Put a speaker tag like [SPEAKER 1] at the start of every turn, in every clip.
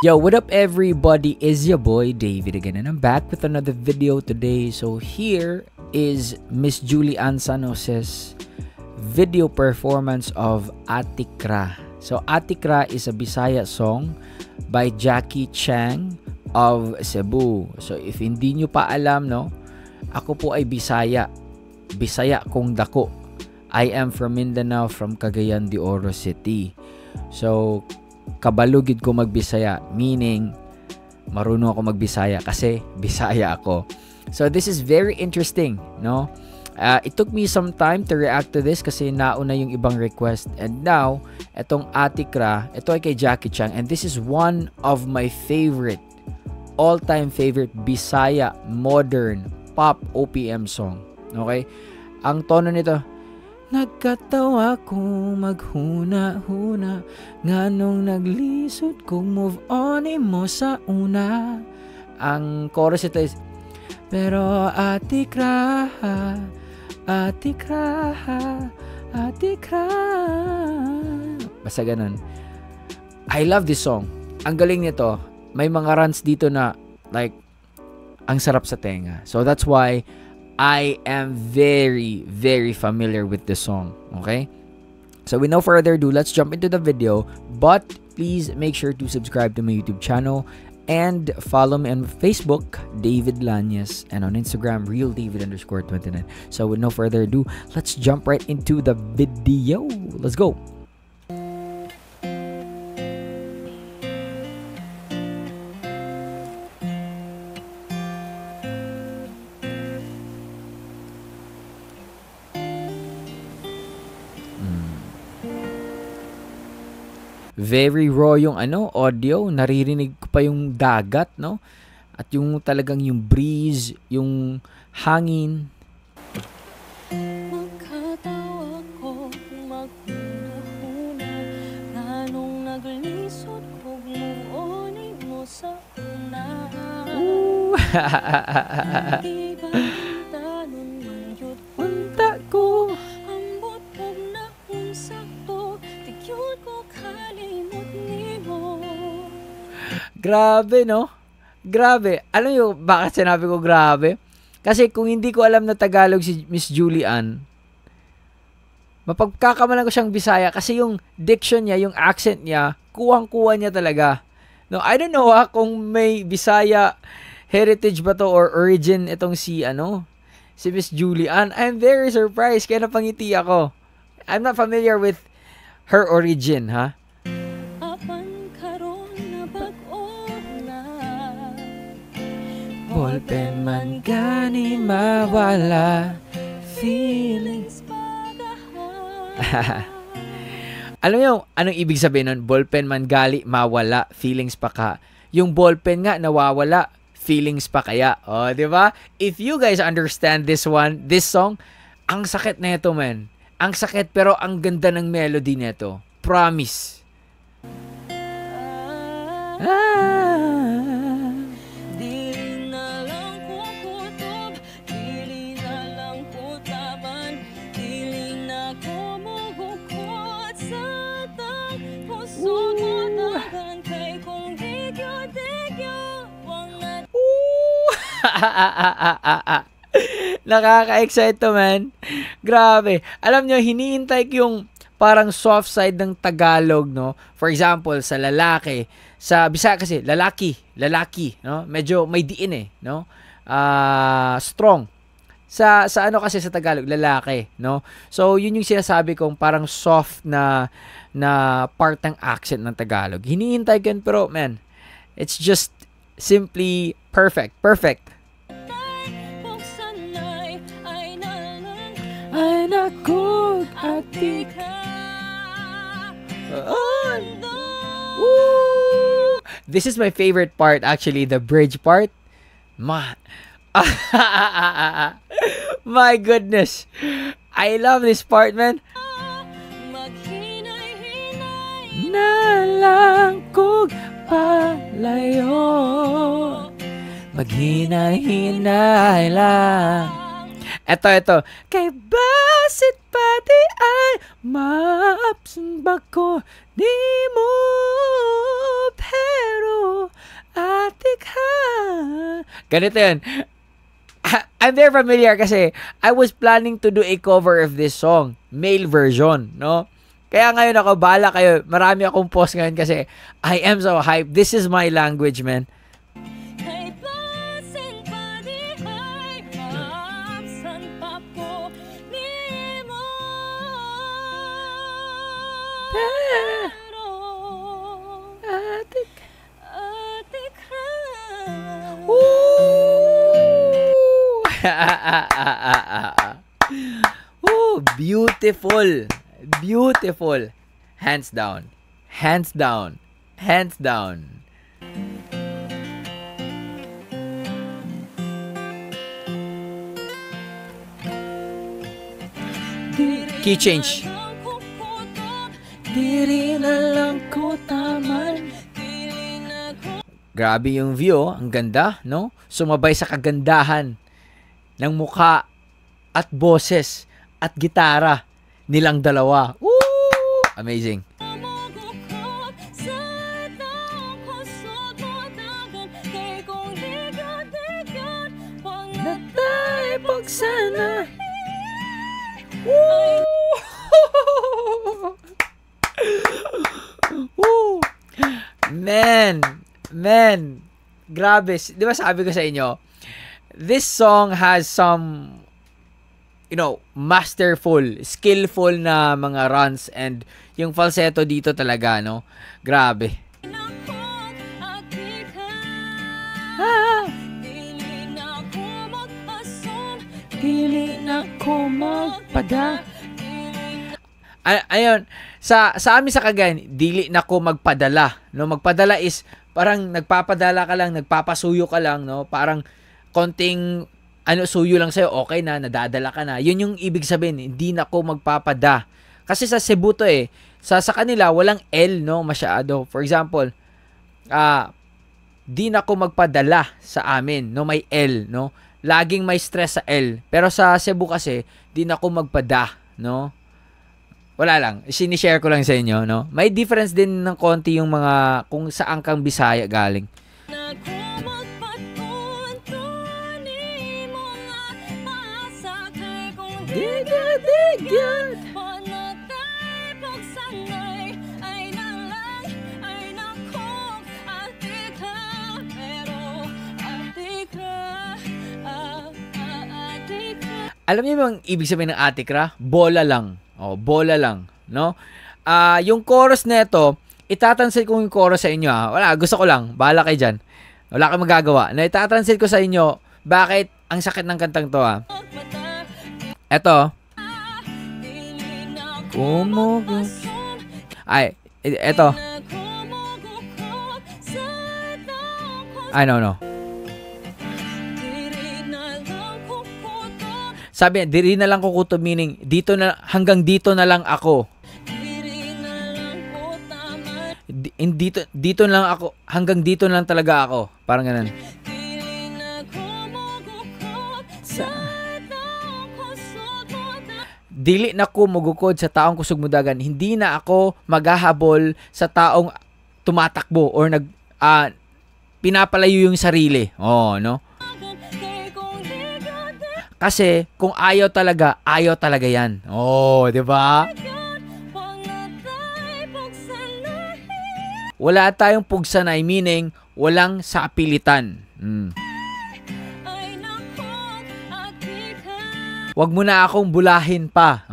[SPEAKER 1] Yo, what up everybody? Is your boy David again, and I'm back with another video today. So here is Miss Julie Ann San Jose's video performance of Atikra. So Atikra is a Bisaya song by Jackie Chang of Cebu. So if hindi nyo pa alam, no, ako po ay Bisaya. Bisaya kong dako. I am from Mindanao, from Cagayan de Oro City. So kabalugid ko magbisaya, meaning marunong ako magbisaya kasi Bisaya ako. So this is very interesting, no? It took me some time to react to this kasi nauna yung ibang request, and now etong Atikra, ito ay kay Jackie Chang, and this is one of my favorite, all-time favorite Bisaya modern pop OPM song. Okay? Ang tono nito, nagkatawa ko maghuna-huna, nganong naglisod kong move on mo sa una. Ang chorus ito is, pero Atikra, Atikra, Atikra. Basta ganun. I love this song. Ang galing nito. May mga runs dito na like ang sarap sa tenga. So that's why I am very, very familiar with this song. Okay? So with no further ado, let's jump into the video. But please make sure to subscribe to my YouTube channel and follow me on Facebook, David Lanyas, and on Instagram, RealDavid_29. So with no further ado, let's jump right into the video. Let's go. Very raw yung audio, naririnig ko pa yung dagat, no? At yung talagang yung breeze, yung hangin.
[SPEAKER 2] Magkatawa ko maghuna-huna, nganong naglisod ko muonin mo sa una. Di ba tanon man yun unta ko, ambot ko na unsakto, tigyod ko kalimot ni mo.
[SPEAKER 1] Grabe, no? Grabe. Alam nyo, bakit sinabi ko grabe? Kasi kung hindi ko alam na Tagalog si Miss Julie Ann, mapagkakamalan ko siyang Bisaya kasi yung diction niya, yung accent niya, kuwang-kuwa niya talaga. No, I don't know kung may Bisaya heritage ba to or origin itong si Miss Julie Ann. I'm very surprised, kaya napangiti ako. I'm not familiar with her origin, ha? Ballpen man gani mawala, feelings Alam niyo, anong ibig sabihin nun? Ballpen man gali mawala, feelings pa ka. Yung ballpen nga nawawala, feelings pa kaya. Oh, di ba? If you guys understand this song, ang sakit na ito, man. Ang sakit, pero ang ganda ng melody nito. Promise. Nakaka-excite to, man. Grabe. Alam nyo, hinihintay ko yung parang soft side ng Tagalog, no? For example, sa lalaki, sa Bisaya kasi, lalaki, no? Medyo may diin no? Strong. Sa kasi sa Tagalog, lalaki, no? So, yun yung sinasabi kong parang soft na part ng accent ng Tagalog. Hinihintay ko yun, pero, man, it's just simply perfect. Ay naku, Atikra. This is my favorite part, actually, the bridge part. My goodness, I love this part, man. Nalangkog palayo, maghinay-hinay lang. Ito. Kay ba basit pati ay maapsang ko di mo pero atik ha. Ganito yun. I'm very familiar kasi I was planning to do a cover of this song, male version, no? Kaya ngayon ako, bahala kayo. Marami akong post ngayon kasi I am so hyped. This is my language, man.
[SPEAKER 2] Kay basin pa di ay maapsan pa ko ni mo pero
[SPEAKER 1] Atik.
[SPEAKER 2] atik ha.
[SPEAKER 1] Oh, beautiful. Beautiful. Hands down. Hands down. Hands down. Key change. Diri na lang ko taman. Grabe yung view, ang ganda, no? Sumabay sa kagandahan ng mukha at boses at gitara nilang dalawa. Woo! Amazing. Natay pagsana. Woo! Woo! Man, grabe. Di ba sabi ko sa inyo, this song has some, masterful, skillful na mga runs and yung falsetto dito talaga, no? Grabe. Dili na ko magpada. Ayun, sa amin sa Cagayan, dili na ko magpadala, no? Magpadala is parang nagpapadala ka lang, nagpapasuyo ka lang, no? Parang konting suyo lang sa'yo, okay na, nadadala ka na. Yun yung ibig sabihin, hindi na ko magpapada. Kasi sa Cebu to sa kanila, walang L, no? Masyado. For example, di na ko magpadala sa amin, no? May L, no? Laging may stress sa L. Pero sa Cebu kasi, di na ko magpada, no? Wala lang. Sinishare ko lang sa inyo, no? May difference din ng konti yung mga kung saan kang Bisaya galing. Alam niyo bang ibig sabihin ng atikra? Bola lang. Bola lang, no? Yung chorus nito, itatranslate ko yung chorus sa inyo, ha? Wala, gusto ko lang. Bahala kayo dyan. Wala kayong magagawa. Itatranslate ko sa inyo, bakit ang sakit ng kantang to, ha? Eto. Eto. No. Sabi, diri na lang kukuto, meaning hanggang dito na lang ako. Dito na lang ako, hanggang dito na lang talaga ako. Parang ganun. Dili na ko mugukod sa taong kusog mudagan. Hindi na ako maghahabol sa taong tumatakbo or pinapalayo yung sarili. No? Kasi kung ayaw talaga yan. Di ba? Wala tayong pugsanay, meaning walang sapilitan. Wag mo na akong bulahin pa.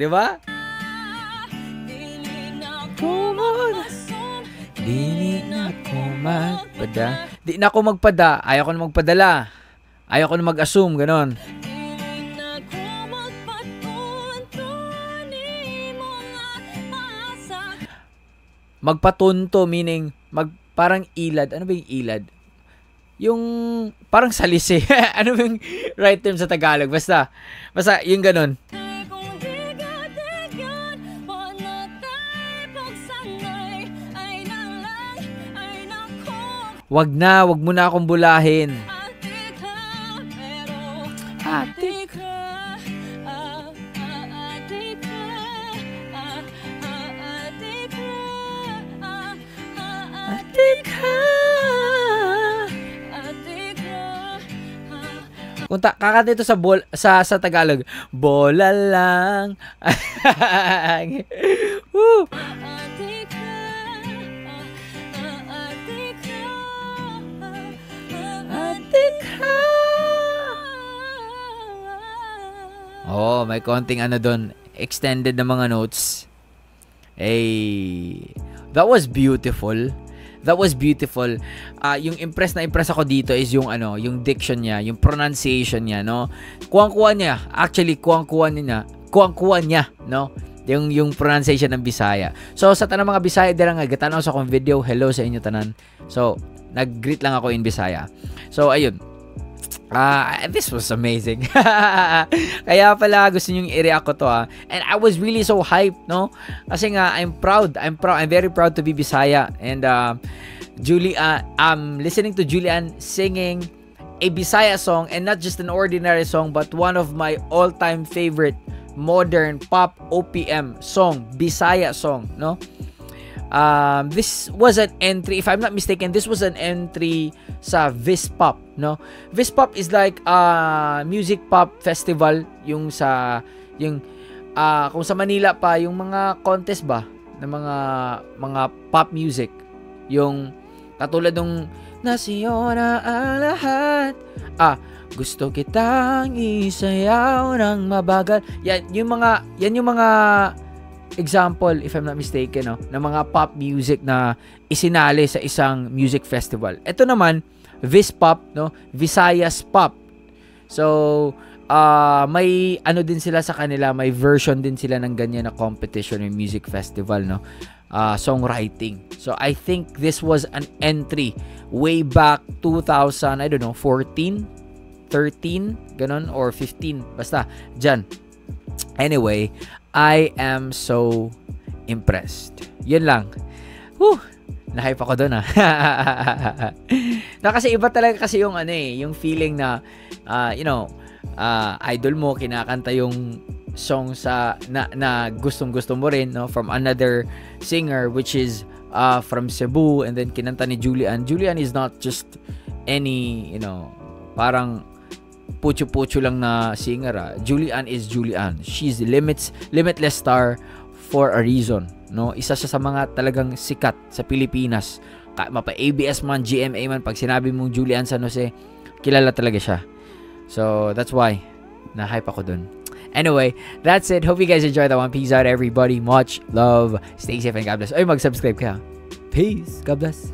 [SPEAKER 1] Di ba? Di na ako magpada. Di na ako magpada. Ayaw ko na magpadala. Ayaw ko na mag-assume, ganon. Magpatunto, meaning parang ilad. Ano ba yung ilad? Yung parang salisi. Ano ba yung right term sa Tagalog? Basta yung ganon. Wag mo na akong bulahin. kakanta ito sa Tagalog. Bola lang. Woo!
[SPEAKER 2] Adik ka, adik ka,
[SPEAKER 1] Adik ka. Oh, may konting ano doon, extended na mga notes. Hey, that was beautiful. That was beautiful. Yung impress ako dito is yung yung diction niya, yung pronunciation niya, no? Kuwang-kuha niya. Actually, kuwang-kuha niya, no? Yung pronunciation ng Bisaya. So, sa tanang mga Bisaya, dira nga gatanaw sa akong video. Hello sa inyo tanan. So, nag-greet lang ako in Bisaya. So, ayun. This was amazing. Kaya pala gusto niyo i-react ko to And I was really so hyped, no? Kasi nga I'm proud. I'm very proud to be Bisaya. And I'm listening to Julian singing a Bisaya song, and not just an ordinary song, but one of my all-time favorite modern pop OPM song, Bisaya song, no? This was an entry, if I'm not mistaken, this was an entry sa Vispop, no? Vispop is like music pop festival yung kung sa Manila pa yung mga contest ba ng mga pop music, yung katulad ng Nasiyona ang lahat, gusto kitang isayaw ng mabagal. Yan yung mga example, if I'm not mistaken, no, ng mga pop music na isinali sa isang music festival. Ito naman, Vispop, no, Visayas Pop. So, may ano din sila sa kanila, may version din sila ng ganyan na competition ng music festival, no, songwriting. So, I think this was an entry way back 2000, I don't know, 14, 13, ganon, or 15, basta, dyan. Anyway, I am so impressed. Yun lang. Whew! Na-hype ako doon kasi iba talaga kasi yung yung feeling na idol mo kinakanta yung song na gustong-gusto mo rin, no, from another singer which is from Cebu, and then kinanta ni Julian. Julian is not just any, parang pucho-pucho lang na singer. Julian is Julian. She's limitless star for a reason, no? Isa siya sa mga talagang sikat sa Pilipinas. Mapa ABS man, GMA man, pag sinabi mong Julian San Jose, kilala talaga siya. So that's why na-hype ako dun. Anyway, that's it. Hope you guys enjoyed that one. Peace out, everybody. Much love. Stay safe and God bless. Ay, mag-subscribe ka. Peace. God bless.